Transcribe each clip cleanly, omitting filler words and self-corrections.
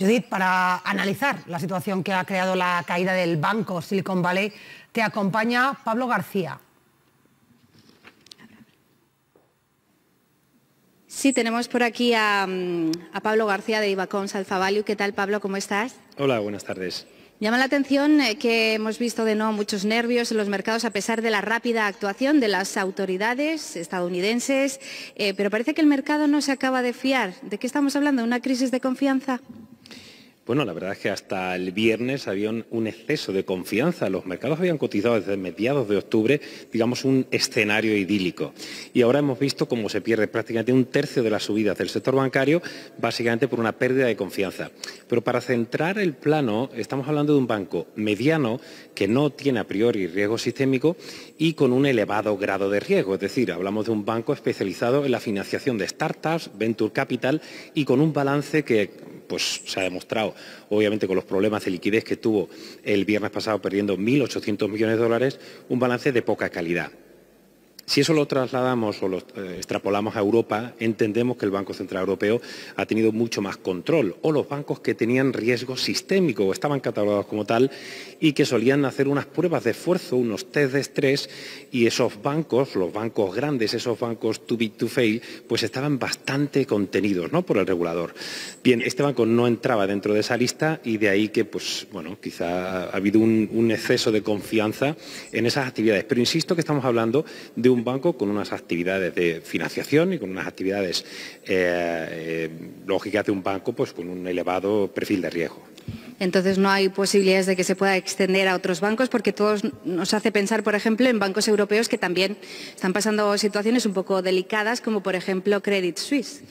Judith, para analizar la situación que ha creado la caída del banco Silicon Valley, te acompaña Pablo García. Sí, tenemos por aquí a Pablo García de Ibacons Alpha Value. ¿Qué tal, Pablo? ¿Cómo estás? Hola, buenas tardes. Llama la atención que hemos visto de nuevo muchos nervios en los mercados a pesar de la rápida actuación de las autoridades estadounidenses, pero parece que el mercado no se acaba de fiar. ¿De qué estamos hablando? ¿De una crisis de confianza? Bueno, la verdad es que hasta el viernes había un exceso de confianza. Los mercados habían cotizado desde mediados de octubre, digamos, un escenario idílico. Y ahora hemos visto cómo se pierde prácticamente un tercio de las subidas del sector bancario, básicamente por una pérdida de confianza. Pero para centrar el plano, estamos hablando de un banco mediano que no tiene a priori riesgo sistémico y con un elevado grado de riesgo. Es decir, hablamos de un banco especializado en la financiación de startups, venture capital y con un balance que pues se ha demostrado, obviamente con los problemas de liquidez que tuvo el viernes pasado perdiendo 1.800 millones de dólares, un balance de poca calidad. Si eso lo trasladamos o lo extrapolamos a Europa, entendemos que el Banco Central Europeo ha tenido mucho más control, o los bancos que tenían riesgo sistémico o estaban catalogados como tal y que solían hacer unas pruebas de esfuerzo, unos test de estrés, y esos bancos, los bancos grandes, esos bancos too big to fail, pues estaban bastante contenidos, ¿no?, por el regulador. Bien, este banco no entraba dentro de esa lista y de ahí que, pues, bueno, quizá ha habido un exceso de confianza en esas actividades. Pero insisto que estamos hablando de un banco con unas actividades de financiación y con unas actividades lógicas de un banco pues con un elevado perfil de riesgo. Entonces no hay posibilidades de que se pueda extender a otros bancos, porque todos nos hace pensar, por ejemplo, en bancos europeos que también están pasando situaciones un poco delicadas, como por ejemplo Credit Suisse.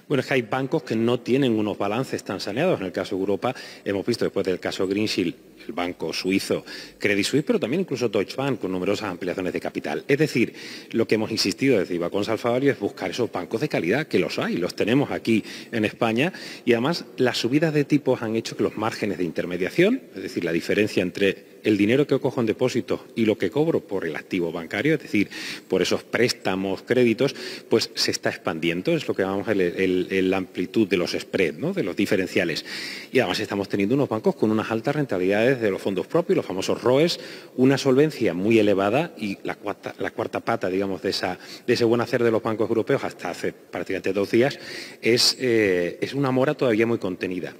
Bueno, es que hay bancos que no tienen unos balances tan saneados. En el caso de Europa, hemos visto después del caso Greensill, el banco suizo Credit Suisse, pero también incluso Deutsche Bank con numerosas ampliaciones de capital. Es decir, lo que hemos insistido desde Ibacons Alpha Value es buscar esos bancos de calidad, que los hay, los tenemos aquí en España, y además las subidas de tipos han hecho que los márgenes de intermediación, es decir, la diferencia entre el dinero que cojo en depósitos y lo que cobro por el activo bancario, es decir, por esos préstamos, créditos, pues se está expandiendo, es lo que llamamos la amplitud de los spreads, ¿no?, de los diferenciales. Y además estamos teniendo unos bancos con unas altas rentabilidades de los fondos propios, los famosos ROEs, una solvencia muy elevada y la cuarta pata, digamos, de ese buen hacer de los bancos europeos hasta hace prácticamente 2 días es una mora todavía muy contenida.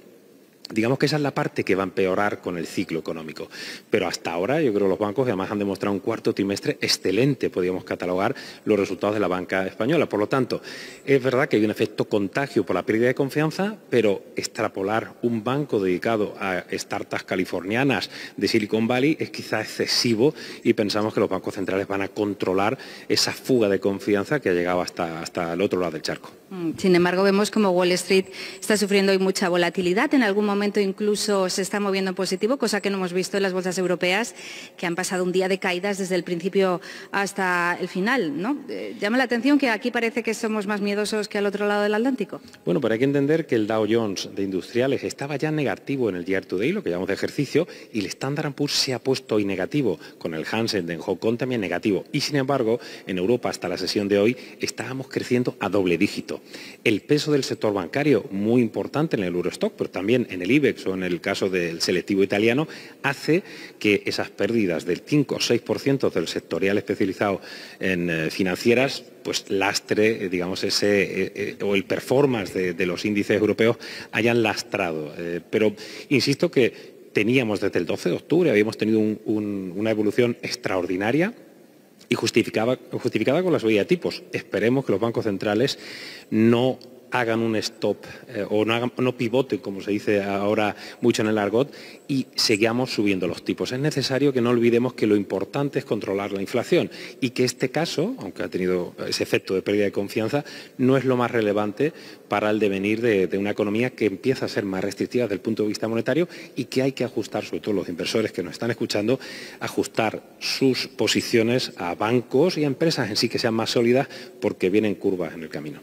Digamos que esa es la parte que va a empeorar con el ciclo económico. Pero hasta ahora yo creo que los bancos además han demostrado un cuarto trimestre excelente, podríamos catalogar los resultados de la banca española. Por lo tanto, es verdad que hay un efecto contagio por la pérdida de confianza, pero extrapolar un banco dedicado a startups californianas de Silicon Valley es quizá excesivo y pensamos que los bancos centrales van a controlar esa fuga de confianza que ha llegado hasta el otro lado del charco. Sin embargo, vemos como Wall Street está sufriendo hoy mucha volatilidad. En algún momento incluso se está moviendo en positivo, cosa que no hemos visto en las bolsas europeas, que han pasado un día de caídas desde el principio hasta el final, ¿no? Llama la atención que aquí parece que somos más miedosos que al otro lado del Atlántico. Bueno, pero hay que entender que el Dow Jones de industriales estaba ya negativo en el year to day, lo que llamamos de ejercicio, y el Standard & Poor's se ha puesto hoy negativo, con el Hansen de Hong Kong también negativo. Y sin embargo, en Europa hasta la sesión de hoy estábamos creciendo a doble dígito. El peso del sector bancario, muy importante en el Eurostock, pero también en el IBEX o en el caso del selectivo italiano, hace que esas pérdidas del 5 o 6% del sectorial especializado en financieras pues lastre, digamos, o el performance de los índices europeos hayan lastrado. Pero insisto que teníamos desde el 12 de octubre, habíamos tenido una evolución extraordinaria y justificada con la subida de tipos. Esperemos que los bancos centrales no hagan un stop o no pivoten, como se dice ahora mucho en el argot, y sigamos subiendo los tipos. Es necesario que no olvidemos que lo importante es controlar la inflación y que este caso, aunque ha tenido ese efecto de pérdida de confianza, no es lo más relevante para el devenir de una economía que empieza a ser más restrictiva desde el punto de vista monetario y que hay que ajustar, sobre todo los inversores que nos están escuchando, ajustar sus posiciones a bancos y a empresas en sí que sean más sólidas porque vienen curvas en el camino.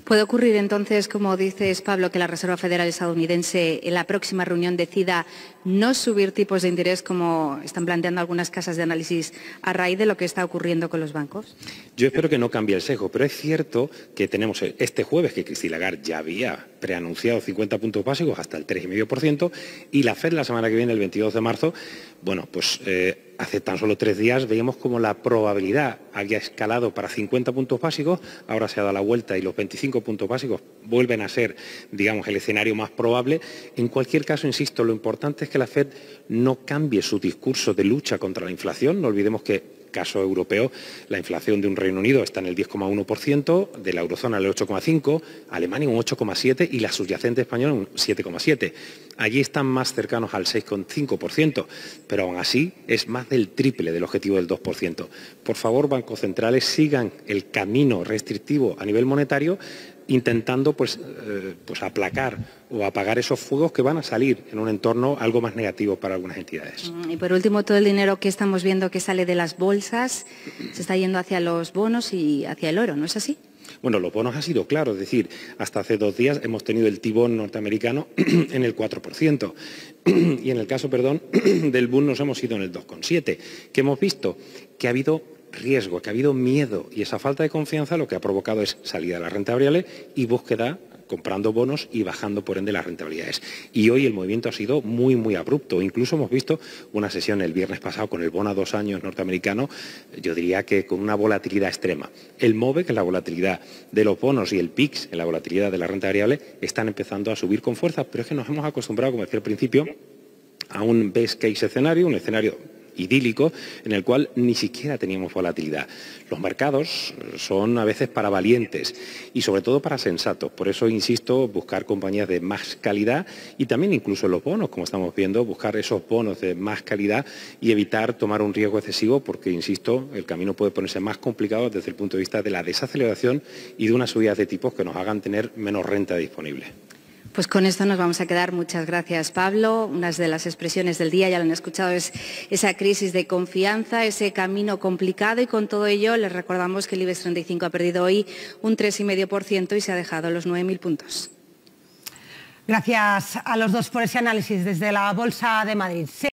¿Puede ocurrir entonces entonces, como dices, Pablo, que la Reserva Federal estadounidense en la próxima reunión decida no subir tipos de interés como están planteando algunas casas de análisis a raíz de lo que está ocurriendo con los bancos? Yo espero que no cambie el sesgo, pero es cierto que tenemos este jueves que Christine Lagarde ya había preanunciado 50 puntos básicos hasta el 3,5% y la FED la semana que viene, el 22 de marzo, bueno, pues hace tan solo 3 días veíamos como la probabilidad había escalado para 50 puntos básicos, ahora se ha dado la vuelta y los 25 puntos básicos vuelven a ser, digamos, el escenario más probable. En cualquier caso, insisto, lo importante es que la FED no cambie su discurso de lucha contra la inflación. No olvidemos que, caso europeo, la inflación de un Reino Unido está en el 10,1%, de la eurozona el 8,5%, Alemania un 8,7% y la subyacente española un 7,7%. Allí están más cercanos al 6,5%, pero aún así es más del triple del objetivo del 2%. Por favor, bancos centrales, sigan el camino restrictivo a nivel monetario, intentando pues aplacar o apagar esos fuegos que van a salir en un entorno algo más negativo para algunas entidades. Y por último, todo el dinero que estamos viendo que sale de las bolsas se está yendo hacia los bonos y hacia el oro, ¿no es así? Bueno, los bonos ha sido claro, es decir, hasta hace 2 días hemos tenido el T-bond norteamericano en el 4% y en el caso, del Bund nos hemos ido en el 2,7%. ¿Qué hemos visto? Que ha habido riesgo, que ha habido miedo y esa falta de confianza lo que ha provocado es salida de las rentabilidades y búsqueda comprando bonos y bajando por ende las rentabilidades. Y hoy el movimiento ha sido muy, muy abrupto. Incluso hemos visto una sesión el viernes pasado con el bono a 2 años norteamericano, yo diría que con una volatilidad extrema. El MOVE, que es la volatilidad de los bonos, y el PIX, en la volatilidad de la renta variable, están empezando a subir con fuerza, pero es que nos hemos acostumbrado, como decía al principio, a un best case escenario, un escenario idílico en el cual ni siquiera teníamos volatilidad. Los mercados son a veces para valientes y sobre todo para sensatos. Por eso insisto, buscar compañías de más calidad y también incluso los bonos, como estamos viendo, buscar esos bonos de más calidad y evitar tomar un riesgo excesivo porque, insisto, el camino puede ponerse más complicado desde el punto de vista de la desaceleración y de unas subidas de tipos que nos hagan tener menos renta disponible. Pues con esto nos vamos a quedar. Muchas gracias, Pablo. Una de las expresiones del día, ya lo han escuchado, es esa crisis de confianza, ese camino complicado y con todo ello les recordamos que el IBEX 35 ha perdido hoy un 3,5% y se ha dejado los 9.000 puntos. Gracias a los dos por ese análisis desde la Bolsa de Madrid.